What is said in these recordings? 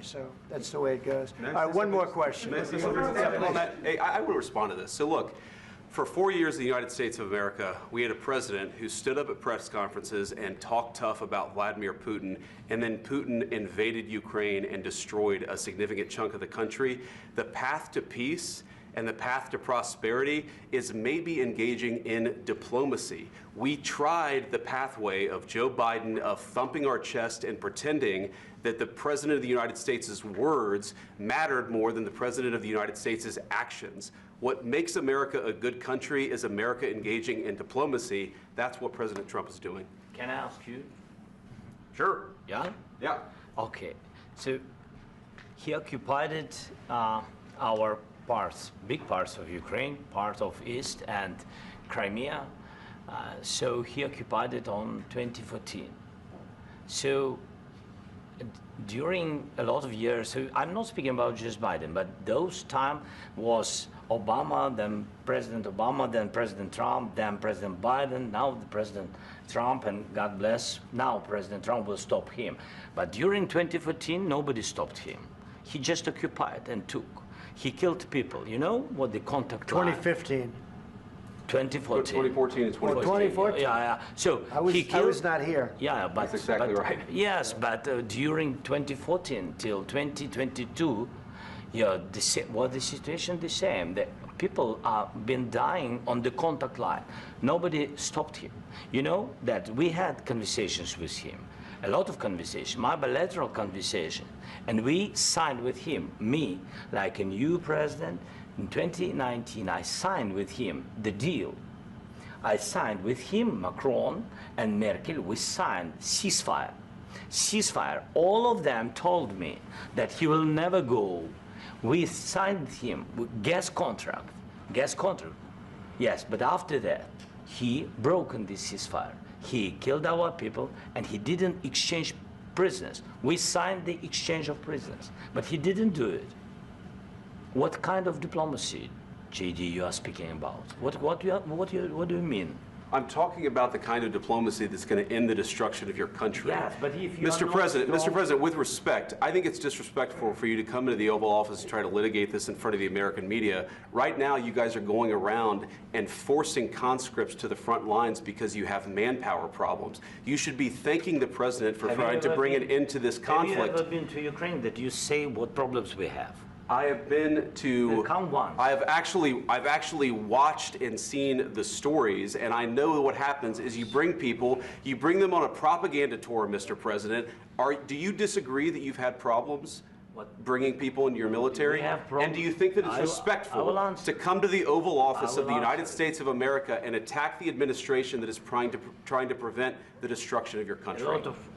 So that's the way it goes. All right, one more question. Hey, I will respond to this. So look, for 4 years in the United States of America, we had a president who stood up at press conferences and talked tough about Vladimir Putin, and then Putin invaded Ukraine and destroyed a significant chunk of the country. The path to peace and the path to prosperity is maybe engaging in diplomacy. We tried the pathway of Joe Biden of thumping our chest and pretending that the President of the United States' words mattered more than the President of the United States' actions. What makes America a good country is America engaging in diplomacy. That's what President Trump is doing. Can I ask you? Sure. Yeah? Yeah. Okay. So he occupied our parts, big parts of Ukraine, part of East and Crimea. So he occupied it on 2014. So during a lot of years, so I'm not speaking about just Biden, but those time was Obama, then President Obama, then President Trump, then President Biden, now the President Trump, and God bless, now President Trump will stop him. But during 2014, nobody stopped him. He just occupied and took. He killed people. You know what the contact line? 2015. 2014. 2014 and 2014. 2014. Yeah. So I was not here. Yeah, but that's exactly right. Yes, but during 2014 till 2022, yeah, the situation the same. The people are been dying on the contact line. Nobody stopped him. You know that we had conversations with him, a lot of conversation, my bilateral conversation, and we signed with him, me, like a new president. In 2019, I signed with him the deal. I signed with him, Macron and Merkel, we signed ceasefire. Ceasefire. All of them told me that he will never go. We signed with him with gas contract. Yes, but after that, he broken this ceasefire. He killed our people and he didn't exchange prisoners. We signed the exchange of prisoners, but he didn't do it. What kind of diplomacy, JD, you are speaking about? What do you mean? I'm talking about the kind of diplomacy that's going to end the destruction of your country. Yes, but if you Mr. President, with respect, I think it's disrespectful for you to come into the Oval Office and try to litigate this in front of the American media. Right now, you guys are going around and forcing conscripts to the front lines because you have manpower problems. You should be thanking the President for trying to bring an end to this conflict. Have you ever been to Ukraine that you say what problems we have? I have been to. Count one. I've actually watched and seen the stories, and I know what happens is you bring them on a propaganda tour, Mr. President. Do you disagree that you've had problems bringing people into your military? And do you think that it's respectful to come to the Oval Office of the United States of America and attack the administration that is trying to prevent the destruction of your country?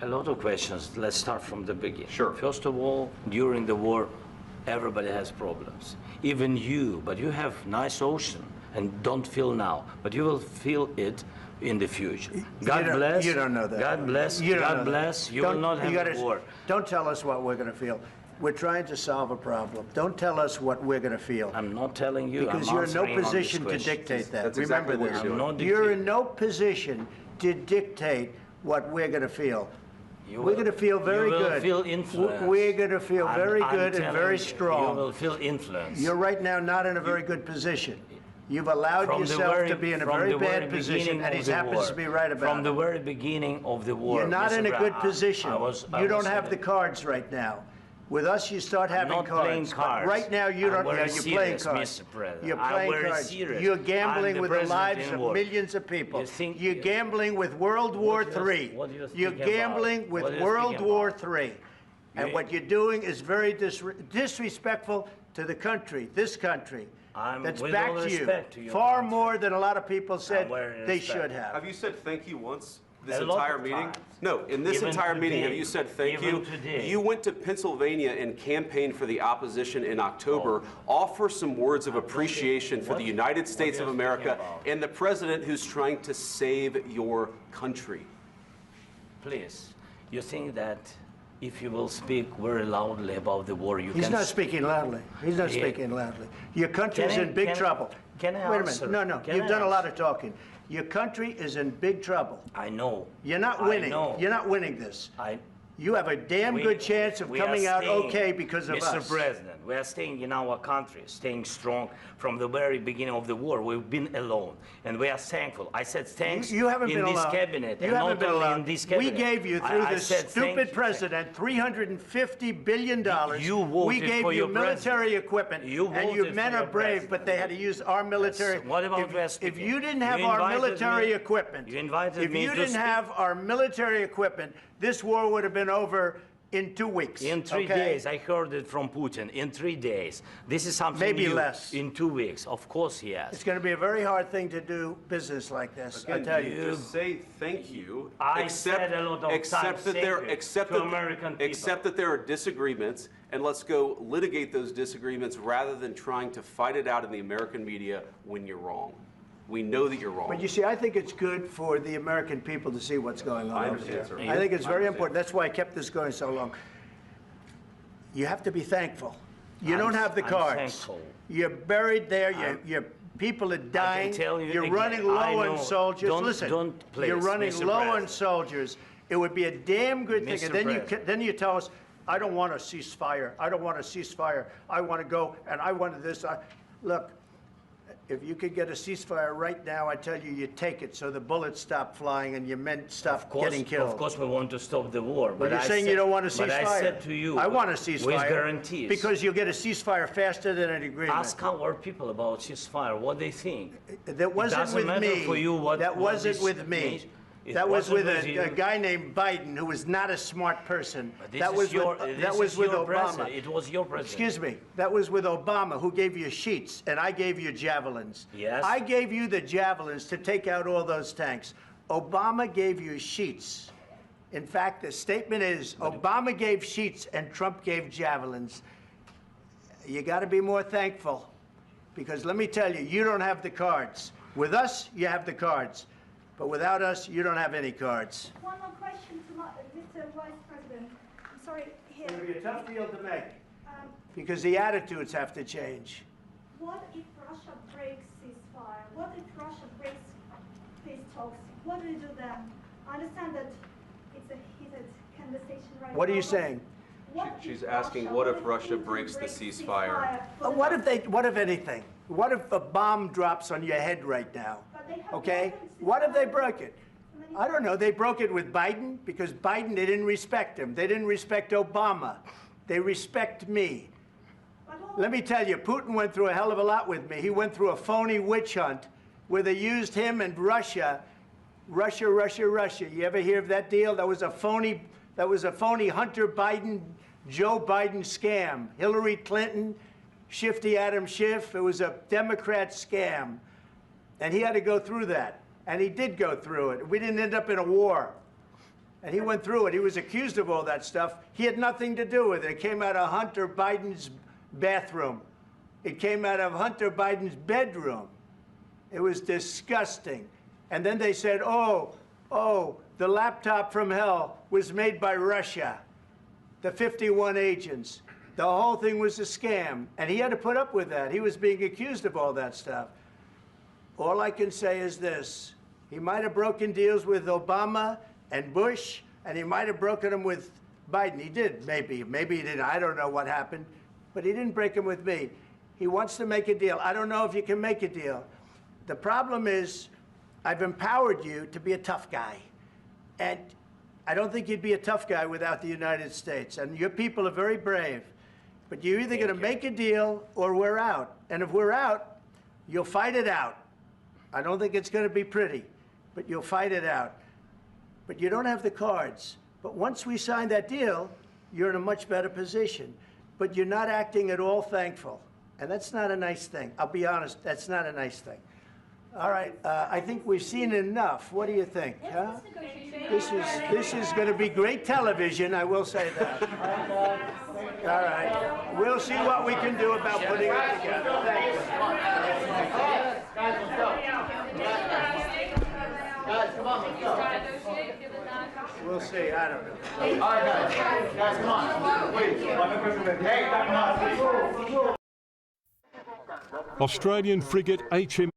A lot of questions. Let's start from the beginning. Sure. First of all, during the war, everybody has problems, even you, but you have nice ocean and don't feel now, but you will feel it in the future. God bless. You don't know that. God bless. God bless. You will not have a war. Don't tell us what we're going to feel. We're trying to solve a problem. Don't tell us what we're going to feel. I'm not telling you. Because you're in no position to dictate that. That's Remember exactly this. You're in no position to dictate what we're going to feel. We're going to feel very good. You will feel influence. We're going to feel very good and very strong. You will feel influence. You're right now not in a very good position. You've allowed yourself to be in a very bad position, and he happens to be right about it. From the very beginning of the war. You're not in a good position. You don't have the cards right now. With us, you start having cards. I'm not playing cards. Right now, you don't. You're playing cards. Mr. President. You're playing cards. Serious. You're gambling with the lives of millions of people. You're gambling with World War III. You're gambling with World War III. And what you're doing is very disrespectful to the country, this country. That's back to you. Far more than a lot of people said they should have. Have you said thank you once? This entire meeting? No, in this entire meeting, have you said thank you? You went to Pennsylvania and campaigned for the opposition in October. Offer some words of appreciation for the United States of America and the president who's trying to save your country. Please, you think that if you will speak very loudly about the war, you can... He's not speaking loudly. He's not speaking loudly. Your country is in big trouble. Can I Wait a minute. No. You've done a lot of talking. Your country is in big trouble. I know. You're not winning. You're not winning this. you have a damn good chance of coming out okay because of us. Mr. President, we are staying in our country, staying strong from the very beginning of the war. We've been alone, and we are thankful. I said thanks You haven't in been this alone. cabinet, You and haven't not been only alone. in this cabinet. We gave you, through I this said thank stupid you. president, $350 billion. You voted we gave for you your military president. equipment, You and you voted men for are your brave, president. but they had to use our military. What about West If Virginia? you didn't have You our invited military me- equipment, you invited if me you to didn't speak. have our military equipment, this war would have been over in 2 weeks. In 3 okay? days, I heard it from Putin. In 3 days, this is something Maybe new. less. In 2 weeks, of course he has. It's going to be a very hard thing to do business like this. I Again, tell you. just say thank you. I said a lot of except times that thank there, you except to that, American people. except that there are disagreements, and let's go litigate those disagreements rather than trying to fight it out in the American media when you're wrong. We know that you're wrong. But you see, I think it's good for the American people to see what's going on I over understand, there. sir. I think it's I very understand. important. That's why I kept this going so long. You have to be thankful. You don't have the I'm cards. thankful. You're buried there. Your people are dying. tell you You're again, running low I on know. soldiers. Don't- Listen, don't please, you're running Mr. low on President. soldiers. It would be a damn good thing. Mr. And then President. then you tell us, I don't want a ceasefire. I don't want a ceasefire. I want to go, and I wanted this. Look, if you could get a ceasefire right now, I tell you, you take it so the bullets stop flying and your men stop getting killed. Of course, we want to stop the war. But you're saying you don't want a ceasefire. But I said to you, I want a ceasefire. with guarantees. Because you'll get a ceasefire faster than an agreement. Ask our people about ceasefire, what they think. That wasn't doesn't with matter me. for you what- That what wasn't this with me. means. It That was wasn't with with you. a guy named Biden, who was not a smart person. But this That is was your, with, this that was is with your Obama. president. It was your president. Excuse me. That was with Obama, who gave you sheets, and I gave you javelins. Yes. I gave you the javelins to take out all those tanks. Obama gave you sheets. In fact, the statement is Obama gave sheets and Trump gave javelins. You got to be more thankful, because let me tell you, you don't have the cards. With us, you have the cards. But without us, you don't have any cards. One more question to Mr. Vice President. I'm sorry, here. It's going to be a tough deal to make, Um, because the attitudes have to change. what if Russia breaks ceasefire? What if Russia breaks peace talks? What do we do then? I understand that it's a heated conversation right now. What are you but saying? what if She's asking, what if Russia Putin breaks the breaks ceasefire? for the- What if anything? What if a bomb drops on your head right now? But they have Okay? weapons to What if they fight. broke it? I don't know. They broke it with Biden because Biden, they didn't respect him. They didn't respect Obama. They respect me. But all- Let me tell you, Putin went through a hell of a lot with me. He went through a phony witch hunt where they used him and Russia. Russia. You ever hear of that deal? That was a phony Hunter Biden, Joe Biden scam. Hillary Clinton, Shifty Adam Schiff. It was a Democrat scam. And he had to go through that. And he did go through it. We didn't end up in a war. And he went through it. He was accused of all that stuff. He had nothing to do with it. It came out of Hunter Biden's bathroom. It came out of Hunter Biden's bedroom. It was disgusting. And then they said, oh, the laptop from hell was made by Russia, the 51 agents. The whole thing was a scam. And he had to put up with that. He was being accused of all that stuff. All I can say is this. He might have broken deals with Obama and Bush, and he might have broken them with Biden. He did, maybe. Maybe he didn't. I don't know what happened. But he didn't break them with me. He wants to make a deal. I don't know if you can make a deal. The problem is, I've empowered you to be a tough guy. And I don't think you'd be a tough guy without the United States. And your people are very brave. But you're either going to make a deal or we're out. And if we're out, you'll fight it out. I don't think it's going to be pretty, but you'll fight it out. But you don't have the cards. But once we sign that deal, you're in a much better position. But you're not acting at all thankful. And that's not a nice thing. I'll be honest, that's not a nice thing. All right, I think we've seen enough. What do you think? Huh? This is going to be great television, I will say that. All right. We'll see what we can do about putting it together. Thank you. Guys, let's go. Guys, come on, let's go. We'll see. I don't know. All right, guys. Guys, come on. Please. Hey, come on. Australian frigate HM